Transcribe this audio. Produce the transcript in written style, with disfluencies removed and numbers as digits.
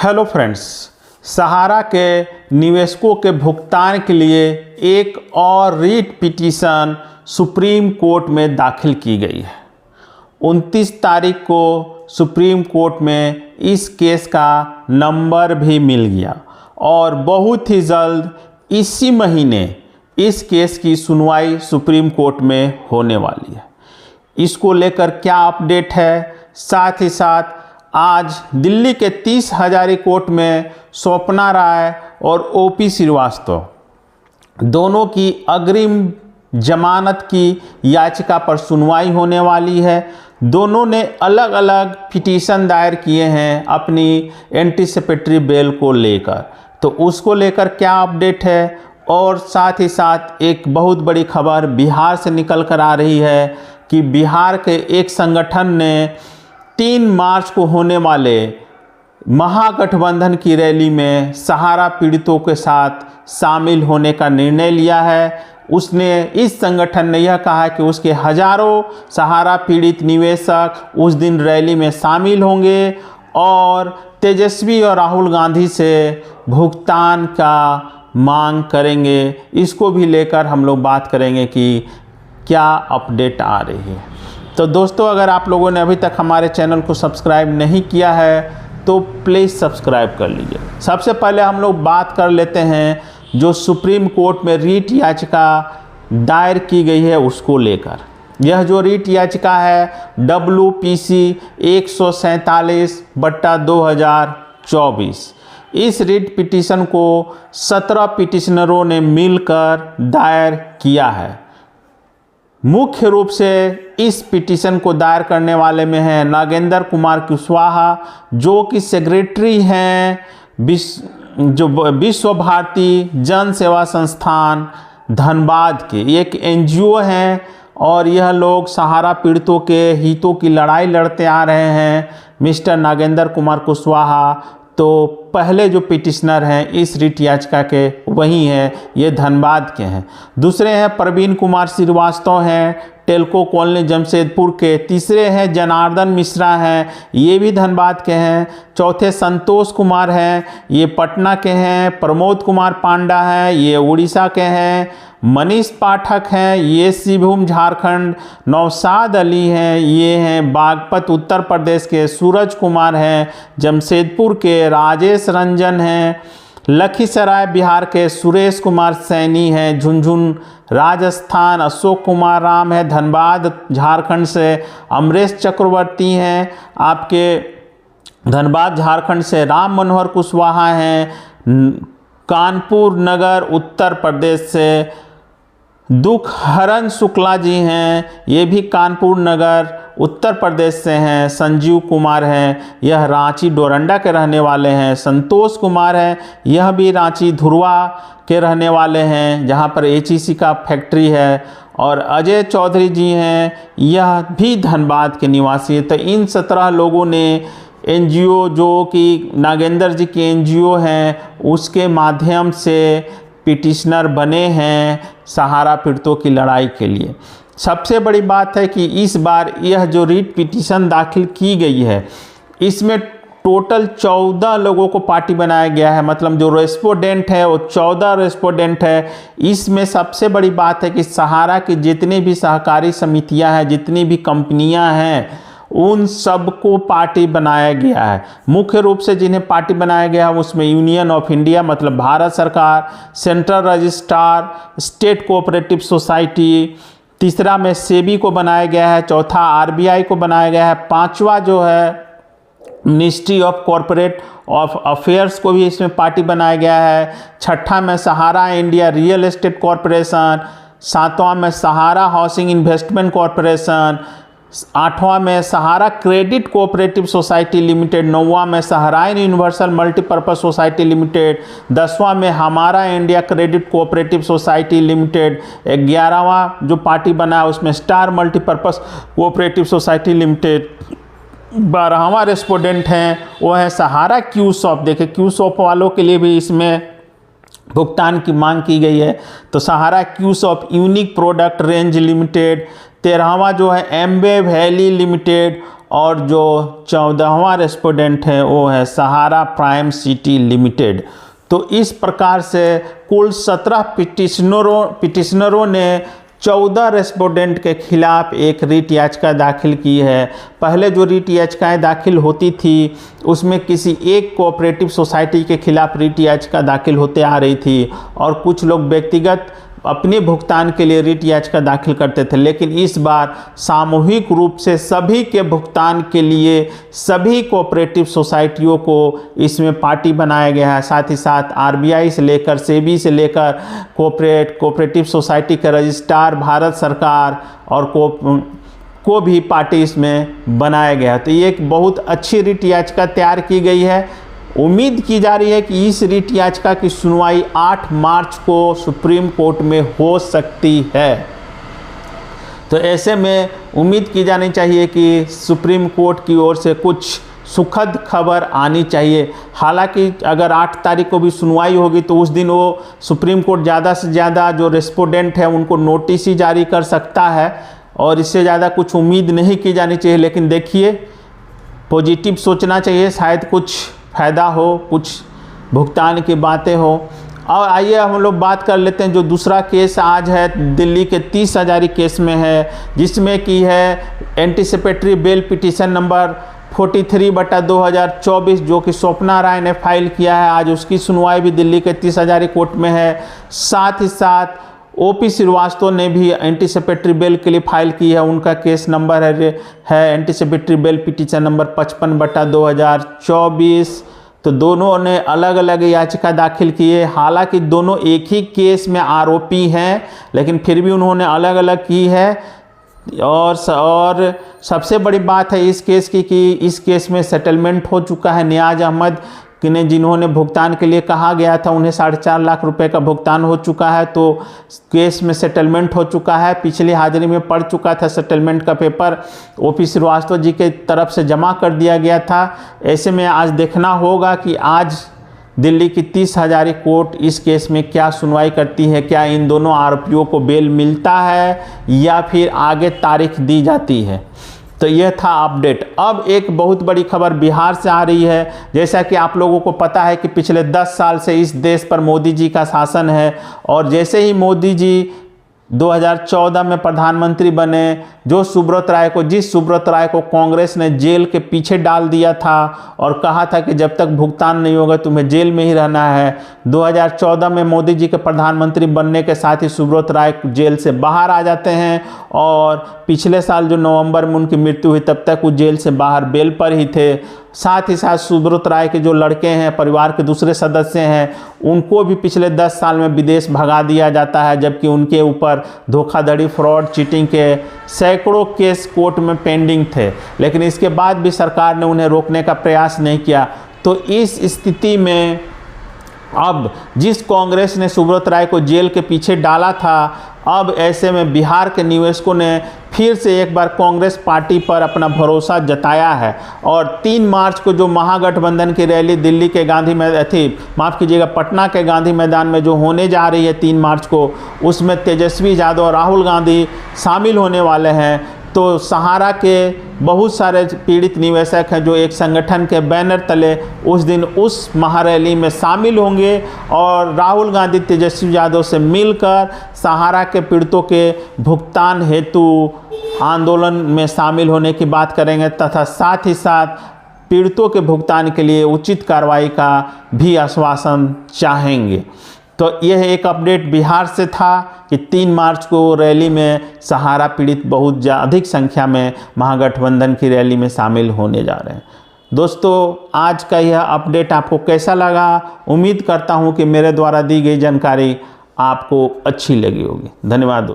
Hello friends, सहारा के निवेशकों के भुगतान के लिए एक और रीट पिटीशन सुप्रीम कोर्ट में दाखिल की गई है। 29 तारीख को सुप्रीम कोर्ट में इस केस का नंबर भी मिल गया और बहुत ही जल्द इसी महीने इस केस की सुनवाई सुप्रीम कोर्ट में होने वाली है। इसको लेकर क्या अपडेट है, साथ ही साथ आज दिल्ली के 30 हजारी कोर्ट में स्वप्ना राय और ओपी श्रीवास्तव दोनों की अग्रिम जमानत की याचिका पर सुनवाई होने वाली है। दोनों ने अलग अलग पिटीशन दायर किए हैं अपनी एंटीसिपेटरी बेल को लेकर, तो उसको लेकर क्या अपडेट है। और साथ ही साथ एक बहुत बड़ी खबर बिहार से निकल कर आ रही है कि बिहार के एक संगठन ने 3 मार्च को होने वाले महागठबंधन की रैली में सहारा पीड़ितों के साथ शामिल होने का निर्णय लिया है। इस संगठन ने यह कहा कि उसके हजारों सहारा पीड़ित निवेशक उस दिन रैली में शामिल होंगे और तेजस्वी और राहुल गांधी से भुगतान का मांग करेंगे। इसको भी लेकर हम लोग बात करेंगे कि क्या अपडेट आ रही है। तो दोस्तों, अगर आप लोगों ने अभी तक हमारे चैनल को सब्सक्राइब नहीं किया है तो प्लीज़ सब्सक्राइब कर लीजिए। सबसे पहले हम लोग बात कर लेते हैं जो सुप्रीम कोर्ट में रीट याचिका दायर की गई है उसको लेकर। यह जो रीट याचिका है WPC 147/2024, इस रीट पिटीशन को 17 पिटिशनरों ने मिलकर दायर किया है। मुख्य रूप से इस पिटीशन को दायर करने वाले में हैं नागेंद्र कुमार कुशवाहा, जो कि सेक्रेटरी हैं विश्व भारती जन सेवा संस्थान धनबाद के, एक NGO हैं और यह लोग सहारा पीड़ितों के हितों की लड़ाई लड़ते आ रहे हैं। मिस्टर नागेंद्र कुमार कुशवाहा तो पहले जो पिटिशनर हैं इस रीट याचिका के वही हैं, ये धनबाद के हैं। दूसरे हैं प्रवीण कुमार श्रीवास्तव हैं, टेल्को कॉलोनी जमशेदपुर के। तीसरे हैं जनार्दन मिश्रा हैं, ये भी धनबाद के हैं। चौथे संतोष कुमार हैं, ये पटना के हैं। प्रमोद कुमार पांडा हैं, ये उड़ीसा के हैं। मनीष पाठक हैं, ये सिंहभूम झारखंड। नौशाद अली हैं, ये हैं बागपत उत्तर प्रदेश के। सूरज कुमार हैं जमशेदपुर के। राजेश रंजन हैं लखीसराय बिहार के। सुरेश कुमार सैनी हैं झुंझुन राजस्थान। अशोक कुमार राम है धनबाद झारखंड से। अमरेश चक्रवर्ती हैं आपके धनबाद झारखंड से। राम मनोहर कुशवाहा हैं कानपुर नगर उत्तर प्रदेश से। दुखहरण शुक्ला जी हैं, ये भी कानपुर नगर उत्तर प्रदेश से हैं। संजीव कुमार हैं, यह रांची डोरंडा के रहने वाले हैं। संतोष कुमार हैं, यह भी रांची धुरवा के रहने वाले हैं जहां पर HEC का फैक्ट्री है। और अजय चौधरी जी हैं, यह भी धनबाद के निवासी हैं। तो इन 17 लोगों ने NGO जो कि नागेंद्र जी की NGO हैं उसके माध्यम से पिटिशनर बने हैं सहारा पीड़ितों की लड़ाई के लिए। सबसे बड़ी बात है कि इस बार यह जो रीट पिटीशन दाखिल की गई है इसमें टोटल 14 लोगों को पार्टी बनाया गया है। मतलब जो रेस्पोंडेंट है वो 14 रेस्पोंडेंट है। इसमें सबसे बड़ी बात है कि सहारा की जितनी भी सहकारी समितियां हैं, जितनी भी कंपनियां हैं, उन सबको पार्टी बनाया गया है। मुख्य रूप से जिन्हें पार्टी बनाया गया है उसमें यूनियन ऑफ इंडिया मतलब भारत सरकार, central registrar, state cooperative society. तीसरा में सेबी को बनाया गया है। चौथा RBI को बनाया गया है। पांचवा जो है ministry of corporate of affairs को भी इसमें पार्टी बनाया गया है। छठा में Sahara India real estate corporation. सातवां में सहारा हाउसिंग इन्वेस्टमेंट कॉरपोरेशन। आठवां में Sahara credit cooperative society limited. नौवां में Saharayan universal multipurpose society limited. 10वां में Hamara India credit cooperative society limited. 11वां जो पार्टी बना है उसमें star multipurpose cooperative society limited. 12वां रेस्पोंडेंट हैं वो है सहारा क्यूसॉप। देखिए क्यूसॉप वालों के लिए भी इसमें भुगतान की मांग की गई है। तो सहारा क्यूसॉप यूनिक प्रोडक्ट रेंज लिमिटेड। 13वां जो है एम्बे वैली लिमिटेड और जो 14वां रेस्पोंडेंट है वो है सहारा प्राइम सिटी लिमिटेड। तो इस प्रकार से कुल 17 पिटिशनरों ने 14 रेस्पोंडेंट के खिलाफ एक रिट याचिका दाखिल की है। पहले जो रिट याचिकाएं दाखिल होती थी उसमें किसी एक कोऑपरेटिव सोसाइटी के खिलाफ रिट याचिका दाखिल होते आ रही थी और कुछ लोग व्यक्तिगत अपने भुगतान के लिए रिट याचिका दाखिल करते थे, लेकिन इस बार सामूहिक रूप से सभी के भुगतान के लिए सभी कोऑपरेटिव सोसाइटियों को इसमें पार्टी बनाया गया है। साथ ही साथ आरबीआई से लेकर सेबी से लेकर कोऑपरेटिव सोसाइटी के रजिस्ट्रार, भारत सरकार और को भी पार्टी इसमें बनाया गया है। तो ये एक बहुत अच्छी रिट याचिका तैयार की गई है। उम्मीद की जा रही है कि इस रिट याचिका की सुनवाई 8 मार्च को सुप्रीम कोर्ट में हो सकती है। तो ऐसे में उम्मीद की जानी चाहिए कि सुप्रीम कोर्ट की ओर से कुछ सुखद खबर आनी चाहिए। हालांकि अगर 8 तारीख को भी सुनवाई होगी तो उस दिन वो सुप्रीम कोर्ट ज़्यादा से ज़्यादा जो रेस्पोंडेंट है उनको नोटिस ही जारी कर सकता है और इससे ज़्यादा कुछ उम्मीद नहीं की जानी चाहिए। लेकिन देखिए, पॉजिटिव सोचना चाहिए, शायद कुछ फ़ायदा हो, कुछ भुगतान की बातें हो। और आइए हम लोग बात कर लेते हैं जो दूसरा केस आज है दिल्ली के 30 हज़ारी केस में है, जिसमें की है एंटीसिपेटरी बेल पिटीशन नंबर 43/2024 जो कि स्वप्ना राय ने फाइल किया है। आज उसकी सुनवाई भी दिल्ली के 30 हज़ारी कोर्ट में है। साथ ही साथ ओपी श्रीवास्तव ने भी एंटीसिपेटरी बेल के लिए फाइल की है। उनका केस नंबर है एंटीसिपेटरी बेल पिटीशन नंबर 55/2024। तो दोनों ने अलग अलग याचिका दाखिल की है। हालांकि दोनों एक ही केस में आरोपी हैं, लेकिन फिर भी उन्होंने अलग अलग की है। और सबसे बड़ी बात है इस केस की कि इस केस में सेटलमेंट हो चुका है। नियाज अहमद ने जिन्होंने भुगतान के लिए कहा गया था उन्हें 4.5 लाख रुपए का भुगतान हो चुका है। तो केस में सेटलमेंट हो चुका है। पिछली हाजिरी में पड़ चुका था सेटलमेंट का पेपर, ओपी श्रीवास्तव जी के तरफ से जमा कर दिया गया था। ऐसे में आज देखना होगा कि आज दिल्ली की 30 हज़ारी कोर्ट इस केस में क्या सुनवाई करती है। क्या इन दोनों आरोपियों को बेल मिलता है या फिर आगे तारीख दी जाती है। तो यह था अपडेट। अब एक बहुत बड़ी खबर बिहार से आ रही है। जैसा कि आप लोगों को पता है कि पिछले 10 साल से इस देश पर मोदी जी का शासन है और जैसे ही मोदी जी 2014 में प्रधानमंत्री बने, जिस सुब्रत राय को कांग्रेस ने जेल के पीछे डाल दिया था और कहा था कि जब तक भुगतान नहीं होगा तुम्हें जेल में ही रहना है। 2014 में मोदी जी के प्रधानमंत्री बनने के साथ ही सुब्रत राय जेल से बाहर आ जाते हैं और पिछले साल जो नवंबर में उनकी मृत्यु हुई तब तक वो जेल से बाहर बेल पर ही थे। साथ ही साथ सुब्रत राय के जो लड़के हैं, परिवार के दूसरे सदस्य हैं, उनको भी पिछले 10 साल में विदेश भगा दिया जाता है, जबकि उनके ऊपर धोखाधड़ी, फ्रॉड, चीटिंग के सैकड़ों केस कोर्ट में पेंडिंग थे। लेकिन इसके बाद भी सरकार ने उन्हें रोकने का प्रयास नहीं किया। तो इस स्थिति में अब जिस कांग्रेस ने सुब्रत राय को जेल के पीछे डाला था, अब ऐसे में बिहार के निवेशकों ने फिर से एक बार कांग्रेस पार्टी पर अपना भरोसा जताया है। और 3 मार्च को जो महागठबंधन की रैली दिल्ली के पटना के गांधी मैदान में जो होने जा रही है 3 मार्च को, उसमें तेजस्वी यादव और राहुल गांधी शामिल होने वाले हैं। तो सहारा के बहुत सारे पीड़ित निवेशक हैं जो एक संगठन के बैनर तले उस दिन उस महारैली में शामिल होंगे और राहुल गांधी तेजस्वी यादव से मिलकर सहारा के पीड़ितों के भुगतान हेतु आंदोलन में शामिल होने की बात करेंगे तथा साथ ही साथ पीड़ितों के भुगतान के लिए उचित कार्रवाई का भी आश्वासन चाहेंगे। तो यह एक अपडेट बिहार से था कि 3 मार्च को रैली में सहारा पीड़ित बहुत अधिक संख्या में महागठबंधन की रैली में शामिल होने जा रहे हैं। दोस्तों, आज का यह अपडेट आपको कैसा लगा? उम्मीद करता हूं कि मेरे द्वारा दी गई जानकारी आपको अच्छी लगी होगी। धन्यवाद दोस्तों।